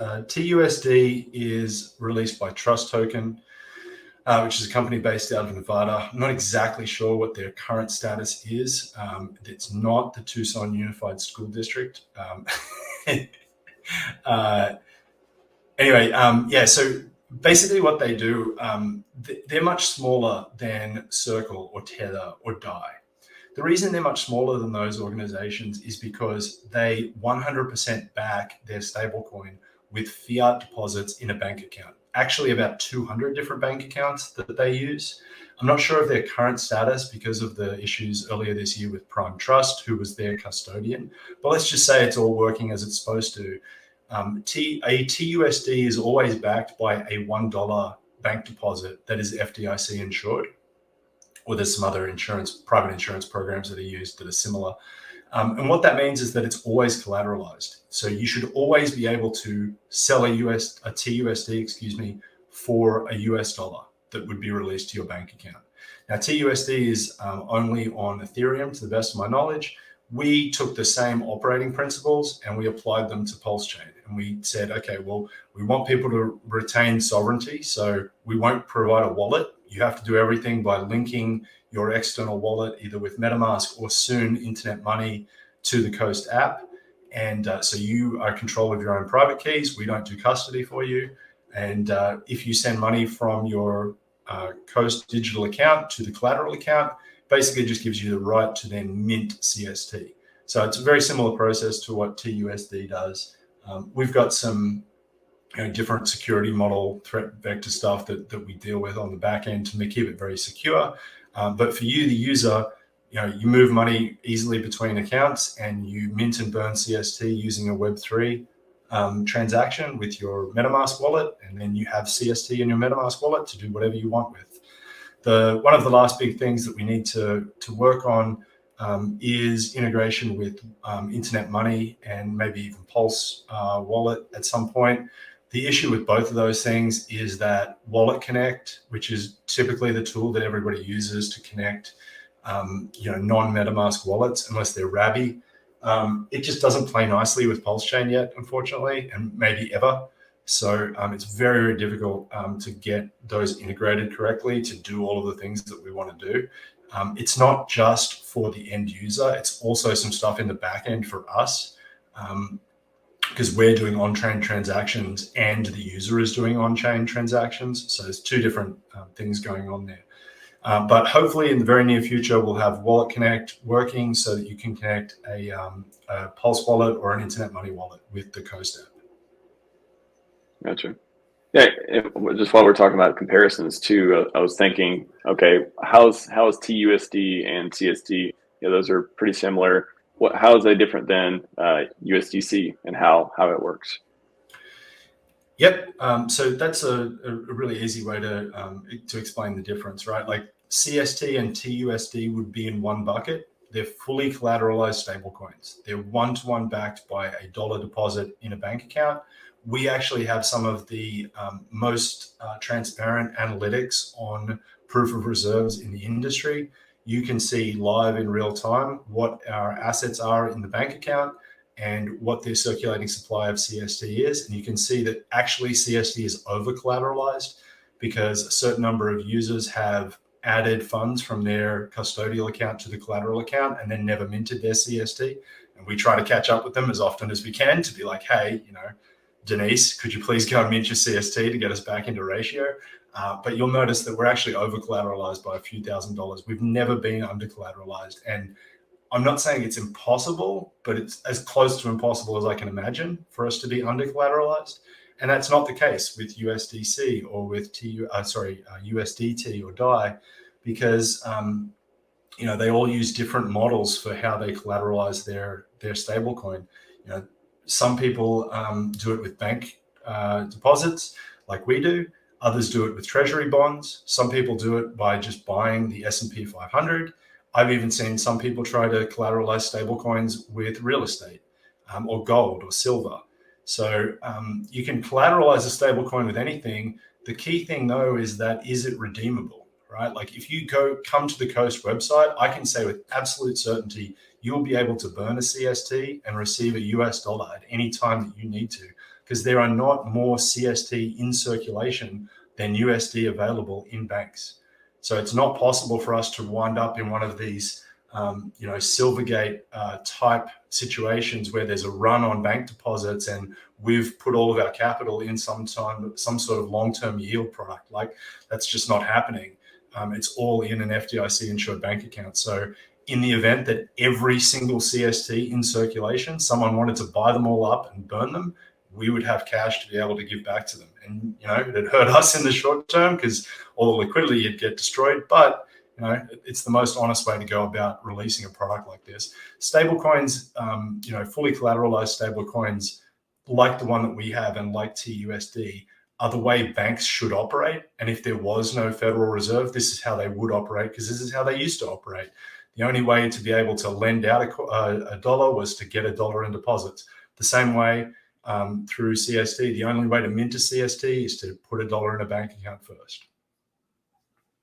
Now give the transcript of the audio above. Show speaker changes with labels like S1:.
S1: TUSD is released by Trust Token, which is a company based out of Nevada. I'm not exactly sure what their current status is. It's not the Tucson Unified School District. Anyway, so basically what they do, they're much smaller than Circle or Tether or DAI. The reason they're much smaller than those organizations is because they 100% back their stablecoin with fiat deposits in a bank account. Actually, about 200 different bank accounts that they use. I'm not sure of their current status because of the issues earlier this year with Prime Trust, who was their custodian. But let's just say it's all working as it's supposed to. A TUSD is always backed by a $1 bank deposit that is FDIC insured, or there's some other private insurance programs that are used that are similar. And what that means is that it's always collateralized. So you should always be able to sell a TUSD, for a US dollar that would be released to your bank account. Now, TUSD is only on Ethereum, to the best of my knowledge. We took the same operating principles and we applied them to PulseChain. And we said, okay, well, we want people to retain sovereignty, so we won't provide a wallet. You have to do everything by linking your external wallet, either with MetaMask or soon Internet Money, to the Coast app. And so you are in control of your own private keys. We don't do custody for you. And if you send money from your Coast digital account to the collateral account, basically just gives you the right to then mint CST. So it's a very similar process to what TUSD does. We've got some different security model threat vector stuff that we deal with on the back end to keep it very secure. But for you, the user, you move money easily between accounts and you mint and burn CST using a Web3 transaction with your MetaMask wallet, and then you have CST in your MetaMask wallet to do whatever you want with. One of the last big things that we need to work on is integration with Internet Money and maybe even Pulse wallet at some point. The issue with both of those things is that Wallet Connect, which is typically the tool that everybody uses to connect non-MetaMask wallets, unless they're Rabby, it just doesn't play nicely with PulseChain yet, unfortunately, and maybe ever. So it's very, very difficult to get those integrated correctly to do all of the things that we want to do. It's not just for the end user. It's also some stuff in the back end for us, because we're doing on-chain transactions and the user is doing on-chain transactions. So there's two different things going on there. But hopefully in the very near future, we'll have Wallet Connect working so that you can connect a Pulse wallet or an Internet Money wallet with the Coast app.
S2: Gotcha. Yeah, just while we're talking about comparisons too, I was thinking, okay, how's TUSD and CST? Those are pretty similar. How is they different than USDC and how it works?
S1: Yep. So that's a really easy way to explain the difference, right? Like CST and TUSD would be in one bucket. They're fully collateralized stablecoins. They're one-to-one backed by a dollar deposit in a bank account. We actually have some of the most transparent analytics on proof of reserves in the industry. You can see live in real time what our assets are in the bank account and what their circulating supply of CST is. And you can see that actually CST is over collateralized because a certain number of users have added funds from their custodial account to the collateral account and then never minted their CST. And we try to catch up with them as often as we can to be like, hey, Denise, could you please go and mint your CST to get us back into ratio? But you'll notice that we're actually over collateralized by a few $1,000s. We've never been under collateralized. And I'm not saying it's impossible, but it's as close to impossible as I can imagine for us to be under collateralized. And that's not the case with USDC or with USDT or DAI, because they all use different models for how they collateralize their stablecoin. Some people do it with bank deposits like we do. Others do it with treasury bonds. Some people do it by just buying the S&P 500. I've even seen some people try to collateralize stablecoins with real estate or gold or silver. So you can collateralize a stablecoin with anything. The key thing, though, is it redeemable, right? Like if you come to the Coast website, I can say with absolute certainty, you'll be able to burn a CST and receive a US dollar at any time that you need to, because there are not more CST in circulation than USD available in banks. So it's not possible for us to wind up in one of these, Silvergate type situations where there's a run on bank deposits and we've put all of our capital in some sort of long-term yield product. Like, that's just not happening. It's all in an FDIC insured bank account. So in the event that every single CST in circulation, someone wanted to buy them all up and burn them, we would have cash to be able to give back to them. And, it'd hurt us in the short term because all the liquidity would get destroyed. But, it's the most honest way to go about releasing a product like this. Stablecoins, fully collateralized stablecoins like the one that we have and like TUSD are the way banks should operate. And if there was no Federal Reserve, this is how they would operate, because this is how they used to operate. The only way to be able to lend out a dollar was to get a dollar in deposits. The same way through CST, the only way to mint a CST is to put a dollar in a bank account first.